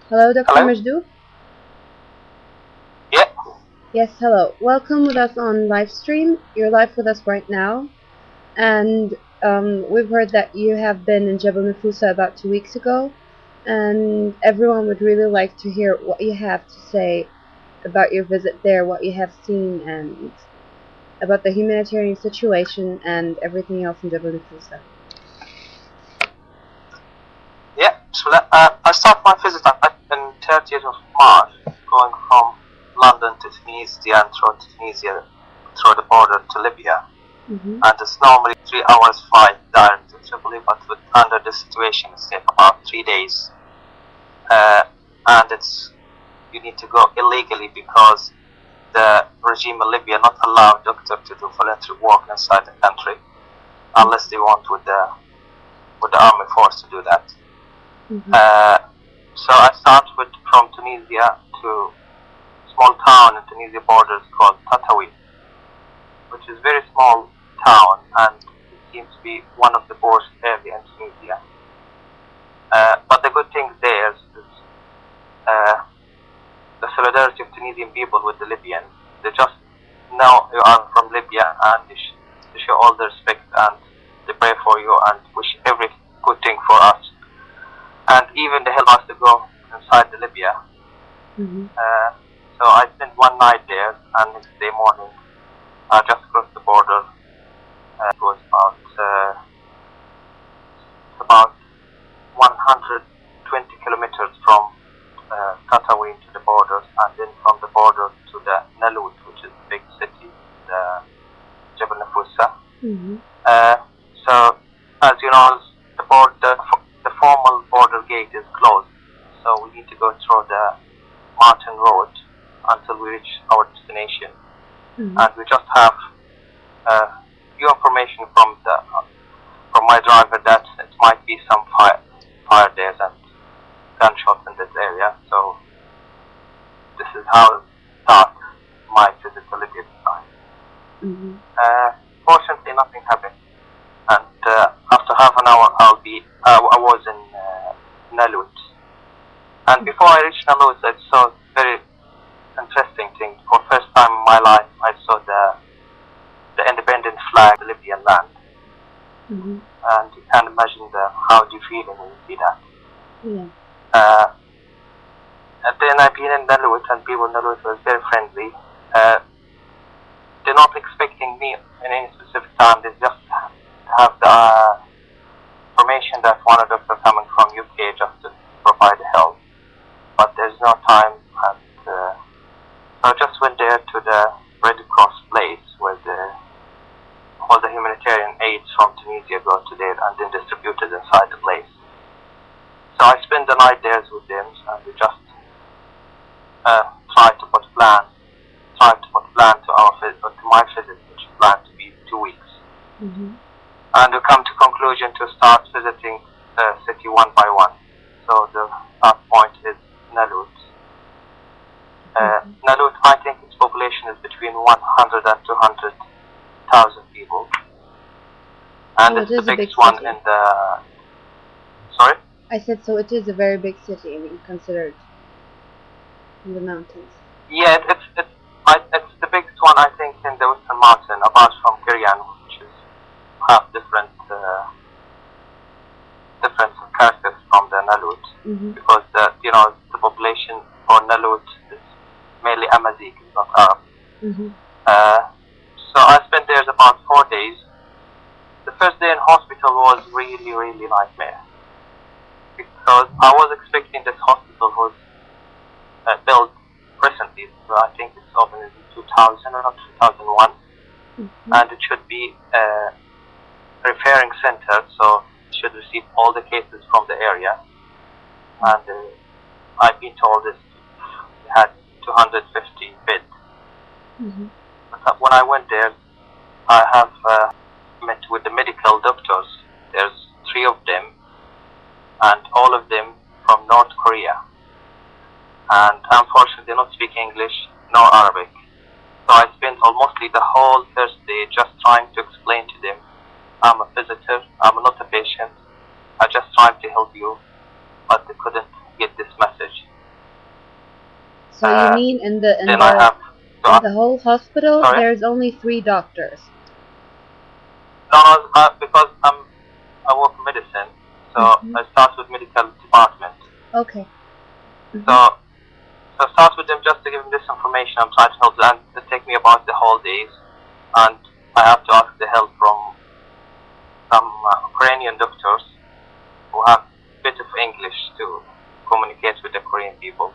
Hello, Dr. Hello? Majdob? Yeah. Yes, hello. Welcome with us on livestream. You're live with us right now. And we've heard that you have been in Jebel Nafusa about 2 weeks ago. And everyone would really like to hear what you have to say about your visit there, what you have seen, and about the humanitarian situation and everything else in Jebel Nafusa. Yeah. So I start my visit on 30th of March, going from London to Tunisia and through Tunisia, through the border to Libya. Mm-hmm. And it's normally 3 hours flight direct to Tripoli, but under this situation it's take about 3 days. And you need to go illegally because the regime in Libya not allow doctors to do voluntary work inside the country unless they want with the army force to do that. Mm-hmm. So I start from Tunisia to a small town in Tunisian Border called Tatawi, which is a very small town and it seems to be one of the poorest areas in Tunisia. But the good thing there is the solidarity of Tunisian people with the Libyans. They just know you are from Libya and they show all the respect and they pray for you and wish every good thing for us. And even they help us to go inside the Libya. Mm-hmm. So I spent one night there, and next day morning I just crossed the border. It was about 120 kilometers from Tatawi to the borders, and then from the border to the Nalut, which is a big city, the Jebel Nafusa. Mm-hmm. So as you know, the formal border gate is closed, so we need to go through the mountain road until we reach our destination. Mm-hmm. And we just have few information from my driver that it might be some fire there and gunshots in this area. So this is how it starts my visit to Libya this time. Mm-hmm. Fortunately, nothing happened. And after half an hour, I was in Nalut. And before I reached Nalut, I saw a very interesting thing. For the first time in my life, I saw the independent flag of the Libyan land. Mm-hmm. And you can imagine how do you feel when you see that. Yeah. And then I've been in Nalut, and people in Nalut were very friendly. They're not expecting me in any specific time. They just have the information that one of the doctors coming from UK just to provide help. But there's no time, and so I just went there to the Red Cross place where all the humanitarian aids from Tunisia go to there and then distributed inside the place. So I spent the night there with them, and we just try to put plan to my visit, which is planned to be 2 weeks. Mm-hmm. And we come to conclusion to start visiting the city one by one. So the start point is Nalut. Nalut, I think its population is between 100 and 200,000 people. And it's the biggest one in the... Sorry? I said, so it is a very big city, considered in the mountains. Yeah, it's the biggest one, I think, in the Western Mountain, apart from Kiryan, which is have different characters from the Nalut. Mm-hmm. Because the population for Nalut is mainly Amazigh, it's not Arab. Mm-hmm. So I spent there about 4 days. The first day in hospital was really, really nightmare. Because I was expecting this hospital was built recently. So I think it's opened in 2000 or 2001. Mm-hmm. And it should be a referring center, so it should receive all the cases from the area. And I've been told it had 250 beds. Mm-hmm. But when I went there, I have met with the medical doctors. There's 3 of them, and all of them from North Korea. And unfortunately, they don't speak English nor Arabic. So I spent almost the whole first day just trying to explain to them, I'm a visitor, I'm not a patient, I just trying to help you, but they couldn't get this message. So you mean in the then I have to in the whole hospital sorry? there's only 3 doctors? No, because I work in medicine, so I start with medical department. Okay. So I start with them just to give them this information. I'm trying to help them. They take me about the whole days, and I have to ask the help from some Ukrainian doctors who have a bit of English to communicate with the Korean people.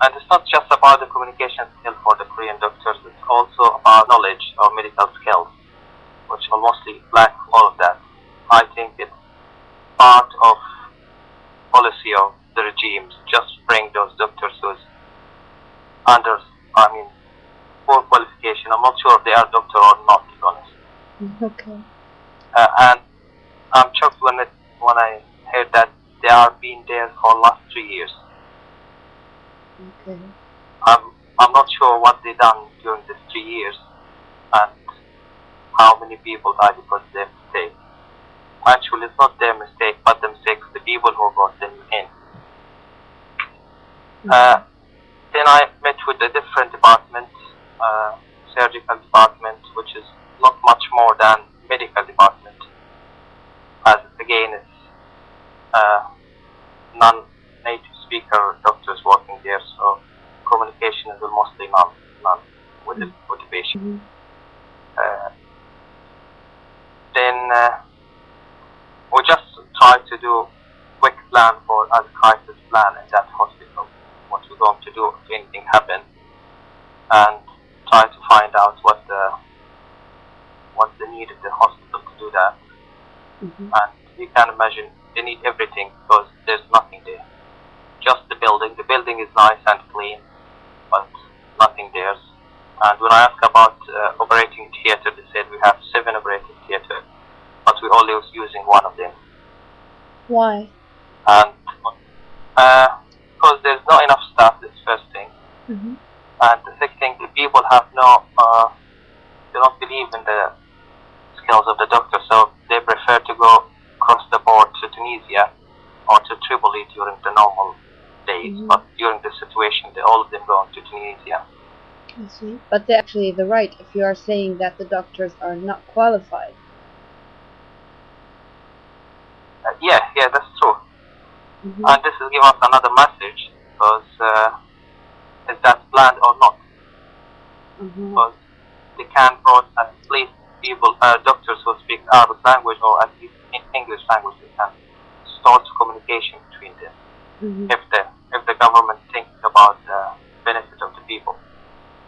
And it's not just about the communication skill for the Korean doctors, it's also about knowledge of medical skills, which will mostly lack all of that. I think it's part of policy of the regimes, just bring those doctors who's under, poor qualification. I'm not sure if they are doctor or not, to be honest. Okay. And I'm shocked when I heard that they are being there for last 3 years. Okay. I'm not sure what they done during these 3 years and how many people died because of their mistake. Actually, it's not their mistake, but the mistake of the people who got them in. Then I met with a different department, surgical department, which is not much more than medical department. As again, it's non-native speaker doctors working there, so communication is mostly none with the patient. Then we just try to do quick plan for as crisis plan in that hospital. What we're going to do if anything happens, and try to find out what's the need of the hospital to do that. And you can imagine they need everything because there's nothing there. Just the building. The building is nice and clean, but nothing there. And when I asked about operating theater, they said we have 7 operating theater, but we're only using 1 of them. Why? And because there's not enough staff, that's the first thing. And the second thing, the people have they don't believe in the skills of the doctor, so they prefer to go across the board to Tunisia or to Tripoli during the normal days. But during the situation, all of them going to Tunisia. I see. But they're actually right if you are saying that the doctors are not qualified. Yeah, that's true. And this will give us another message, because is that planned or not? Because they can brought at least people, doctors who speak Arabic language or at least English language. They can start communication between them if the government thinks about the benefit of the people.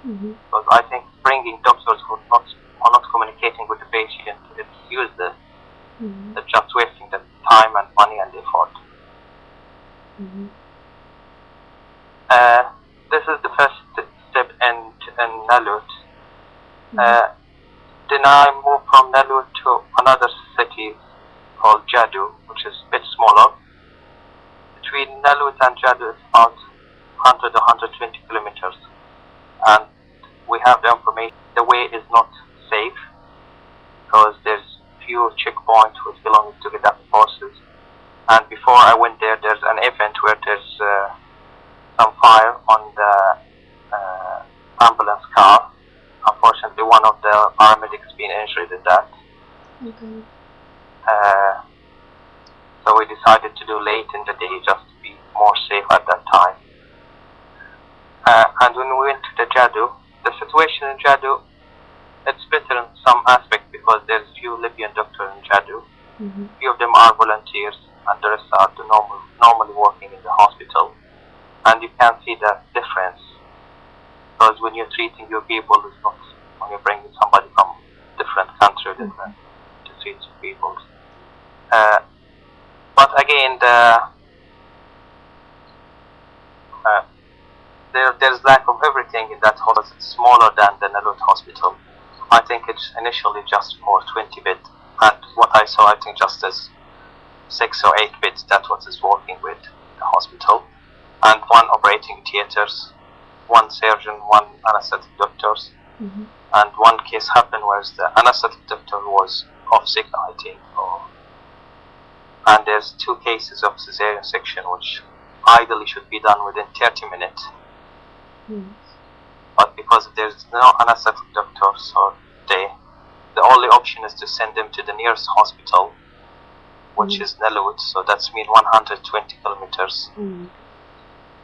Because I think bringing doctors who are not communicating with the patient, it's useless. It's just wasting the time and money and effort. This is the first step in Nalut. Then I moved from Nalut to another city called Jadu, which is a bit smaller. Between Nalut and Jadu is about 100 or 120 kilometers. And we have the information the way is not safe because there's few checkpoints which belong to the Gaddafi forces. And before I went there, there's an event where there's some fire on the ambulance car. Unfortunately, one of the paramedics been injured in that. So we decided to do late in the day just to be more safe at that time. And when we went to the Jadu, the situation in Jadu, it's better in some aspect because there's few Libyan doctors in Jadu. Few of them are volunteers and the rest are normally working in the hospital. And you can see the difference. Because when you're treating your people, it's not when you're bringing somebody from different country to treat your people. But again, there's lack of everything in that hospital. It's smaller than the Nalut hospital. I think it's initially just for 20 beds. And what I saw, I think just as 6 or 8 beds, that's what is working with the hospital. And 1 operating theaters, 1 surgeon, 1 anesthetic doctors. And 1 case happened where the anesthetic doctor was off sick, I think. And there's 2 cases of cesarean section, which ideally should be done within 30 minutes. Yes. But because there's no anesthetic doctors or the only option is to send them to the nearest hospital, which is Nalut, so that's mean 120 kilometers.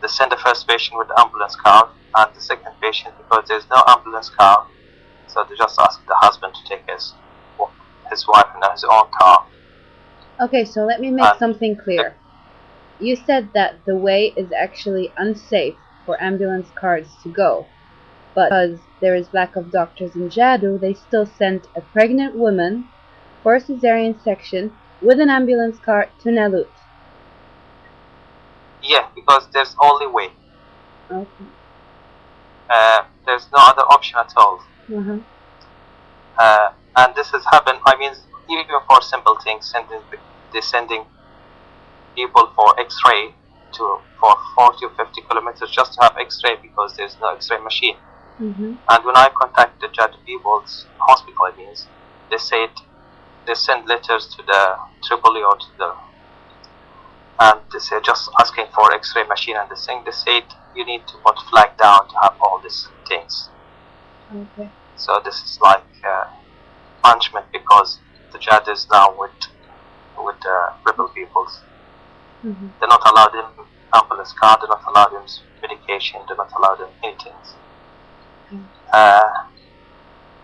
They send the first patient with the ambulance car, and the second patient, because there's no ambulance car, so they just ask the husband to take his wife in his own car. Okay, so let me make something clear. You said that the way is actually unsafe for ambulance cars to go, but because there is lack of doctors in Jadu, they still sent a pregnant woman for a cesarean section with an ambulance car to Nalut. Yeah, because there's only way. Okay. There's no other option at all. And this has happened, I mean, even for simple things, sending people for X-ray for 40 or 50 kilometers just to have X-ray because there's no X-ray machine. And when I contacted the Jadu people's hospital, it means they said they send letters to the Tripoli or to the, and they say just asking for X-ray machine, and they said you need to put flag down to have all these things. Okay. So this is like punishment because the Jadu is now with the rebel peoples. They're not allowed in ambulance car, they're not allowed in medication, they're not allowed in anything.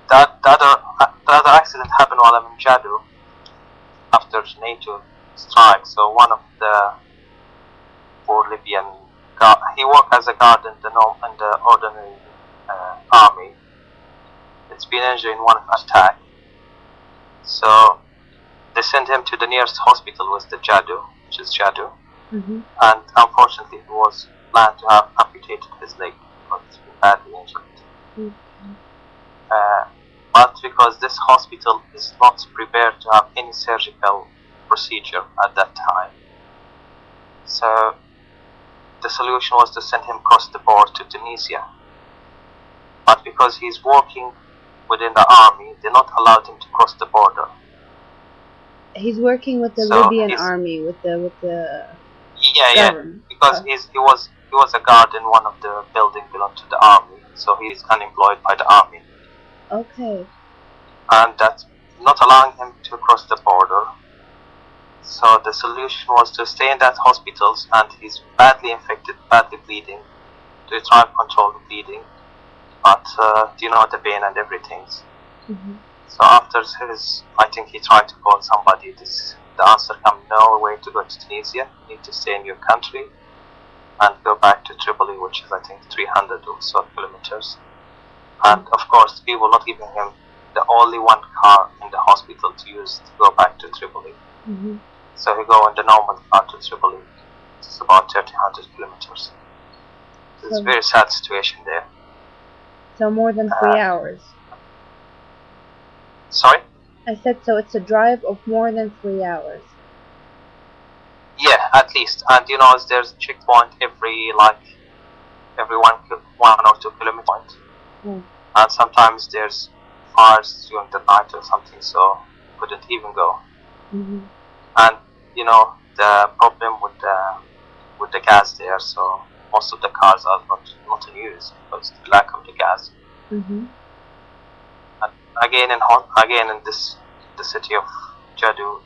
The other accident happened while I'm in Jadu after NATO strike. So one of the poor Libyan, he worked as a guard in the ordinary army. It's been injured in one attack. So they sent him to the nearest hospital, was the Jadu, which is Jadu. And unfortunately he was planned to have amputated his leg because he's been badly injured. But because this hospital is not prepared to have any surgical procedure at that time, so the solution was to send him across the border to Tunisia. But because he's working within the army, they not allowed him to cross the border. He's working with the Libyan army, with the government. Because he was a guard in one of the buildings belonging to the army, so he's unemployed by the army. Okay. And that's not allowing him to cross the border. So the solution was to stay in that hospital, and he's badly infected, badly bleeding. They try to control the bleeding, but the pain and everything. So after I think he tried to call somebody. The answer came, no way to go to Tunisia. You need to stay in your country and go back to Tripoli, which is I think 300 or so kilometers. And of course, people not giving him the only one car in the hospital to use to go back to Tripoli. So he go in the normal car to Tripoli. It's about 1,300 kilometers. It's a very sad situation there. So more than 3 hours. Sorry? I said so it's a drive of more than 3 hours. Yeah, at least. And there's a checkpoint every 1 or 2 kilometers point. And sometimes there's fires during the night or something, so couldn't even go. And the problem with the gas there, so most of the cars are not in use because of the lack of the gas. And again in the city of Jadu,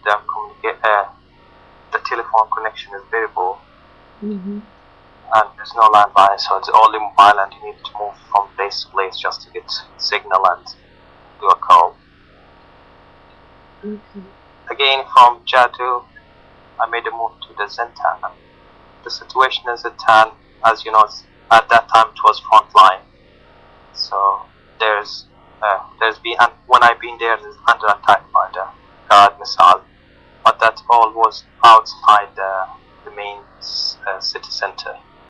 the telephone connection is very poor. And there's no landline, so it's only mobile, and you need to move from place to place just to get signal and do a call. Again, from Jadu, I made a move to the Zintan. The situation in Zintan, as you know, at that time it was front line. So there's been, and when I've been there, it's under attack by the guard missile, but that all was outside the main city center.